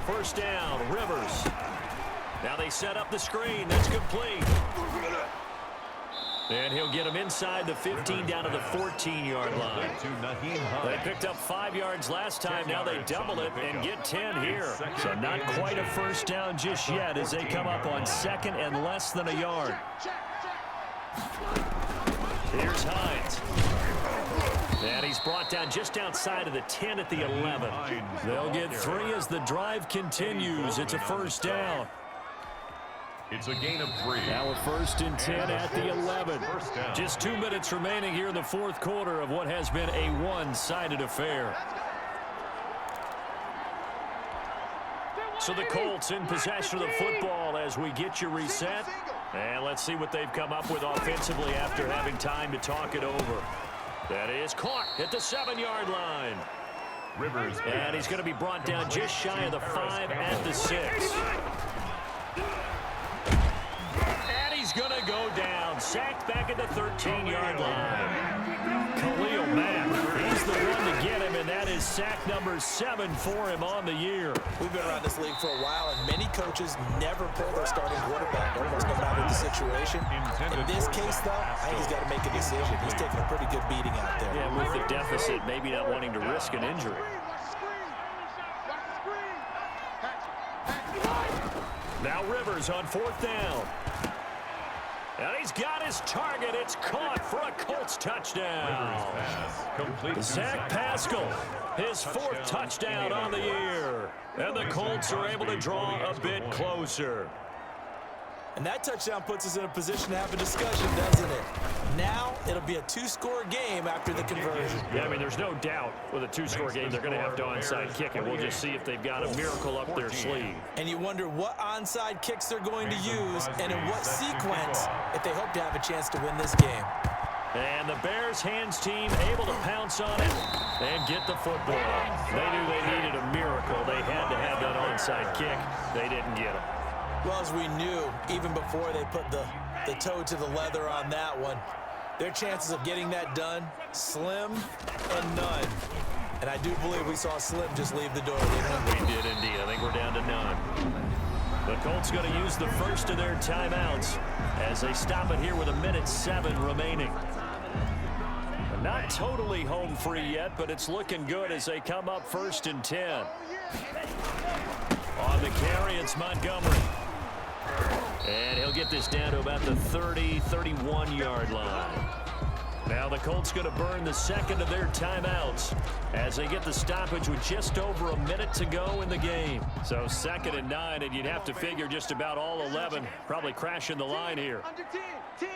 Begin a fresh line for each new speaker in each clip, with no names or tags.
First down, Rivers. Now they set up the screen. That's complete. And he'll get him inside the 15 down to the 14-yard line. They picked up 5 yards last time. Now they double it and get 10 here. So not quite a first down just yet as they come up on second and less than a yard. Here's Hines. And he's brought down just outside of the 10 at the 11. They'll get 3 as the drive continues. It's a first down.
It's a gain of 3.
Now a first and 10 at the 11. Just 2 minutes remaining here in the fourth quarter of what has been a one-sided affair. So the Colts in possession of the football as we get you reset. And let's see what they've come up with offensively after having time to talk it over. That is caught at the 7-yard line.
Rivers.
And he's going to be brought down just shy of the 5 at the 6. And he's going to go down. Sacked back at the 13-yard line. Khalil Mack, he's the one to get him, and that is sack number 7 for him on the year.
We've been around this league for a while, and many coaches never pull their starting quarterback, almost no matter the situation. In this case, though, I think he's got to make a decision. He's taking a pretty good beating out there.
Yeah, with the deficit, maybe not wanting to risk an injury. Now Rivers on 4th down. And he's got his target. It's caught for a Colts touchdown. Zach Pascal, his 4th touchdown on the year. And the Colts are able to draw a bit closer.
And that touchdown puts us in a position to have a discussion, doesn't it? Now it'll be a 2-score game after the conversion.
Yeah, I mean, there's no doubt with a 2-score game they're going to have to onside kick it. We'll just see if they've got a miracle up their sleeve.
And you wonder what onside kicks they're going to use and in what sequence if they hope to have a chance to win this game.
And the Bears hands team able to pounce on it and get the football. They knew they needed a miracle. They had to have that onside kick. They didn't get it.
Well, as we knew, even before they put the toe to the leather on that one, their chances of getting that done, slim and none. And I do believe we saw Slim just leave the door, didn't we?
We did indeed. I think we're down to none. The Colts going to use the first of their timeouts as they stop it here with 1:07 remaining. Not totally home free yet, but it's looking good as they come up 1st and 10. On the carry, it's Montgomery. And he'll get this down to about the 30-31-yard line. Now the Colts going to burn the second of their timeouts as they get the stoppage with just over a minute to go in the game. So 2nd and 9, and you'd have to figure just about all 11 probably crashing the line here.
Under 10, 10.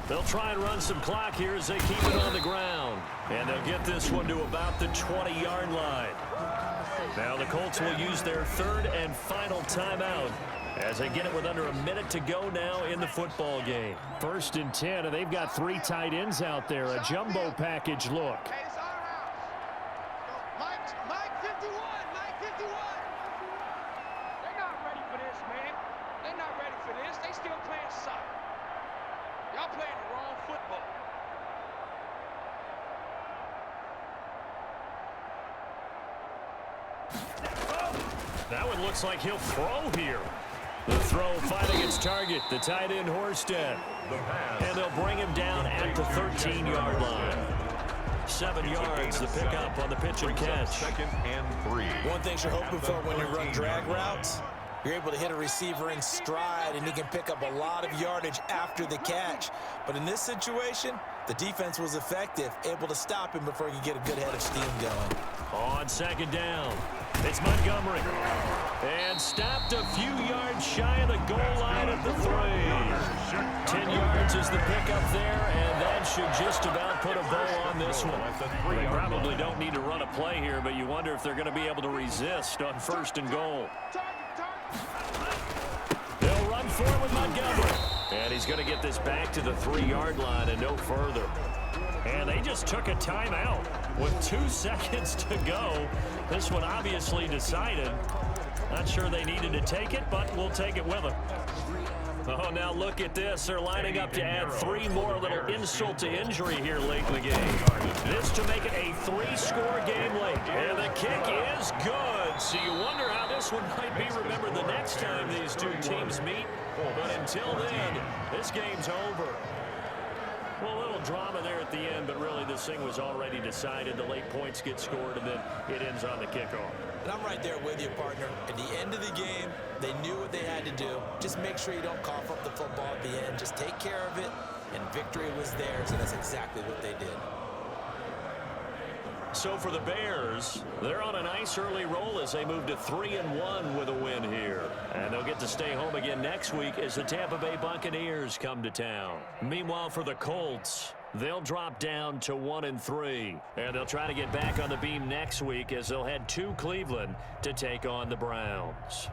They'll try and run some clock here as they keep it on the ground. And they'll get this one to about the 20-yard line. Now the Colts will use their 3rd and final timeout as they get it with under a minute to go now in the football game. 1st and 10, and they've got 3 tight ends out there. A jumbo package look.
Mike 51, Mike 51. They're not ready for this, man. They're not ready for this. They still playing soccer. Y'all playing the wrong football.
That one looks like he'll throw here. The throw finding its target, the tight end Horsted. And they'll bring him down at the 13-yard line. 7 yards, the pickup on the pitch and catch.
2nd and 3.
One thing you're hoping for when you run drag routes, you're able to hit a receiver in stride, and he can pick up a lot of yardage after the catch. But in this situation, the defense was effective, able to stop him before he could get a good head of steam going.
On 2nd down, it's Montgomery. And stopped a few yards shy of the goal line at the 3. 10 yards is the pickup there, and that should just about put a bow on this one. They probably don't need to run a play here, but you wonder if they're going to be able to resist on 1st and goal. They'll run for it with Montgomery. And he's going to get this back to the 3-yard line and no further. And they just took a timeout with 2 seconds to go. This one obviously decided. Not sure they needed to take it, but we'll take it with them. Oh, now look at this. They're lining up to add 3 more, little insult to injury here late in the game. This to make it a 3-score game late. And the kick is good. So you wonder how this one might be remembered the next time these two teams meet. But until then, this game's over. Well, a little drama there at the end, but really this thing was already decided. The late points get scored, and then it ends on the kickoff.
And I'm right there with you, partner. At the end of the game, they knew what they had to do. Just make sure you don't cough up the football at the end. Just take care of it, and victory was theirs, and that's exactly what they did.
So for the Bears, they're on a nice early roll as they move to 3-1 with a win here. And they'll get to stay home again next week as the Tampa Bay Buccaneers come to town. Meanwhile, for the Colts, they'll drop down to 1-3. And they'll try to get back on the beam next week as they'll head to Cleveland to take on the Browns.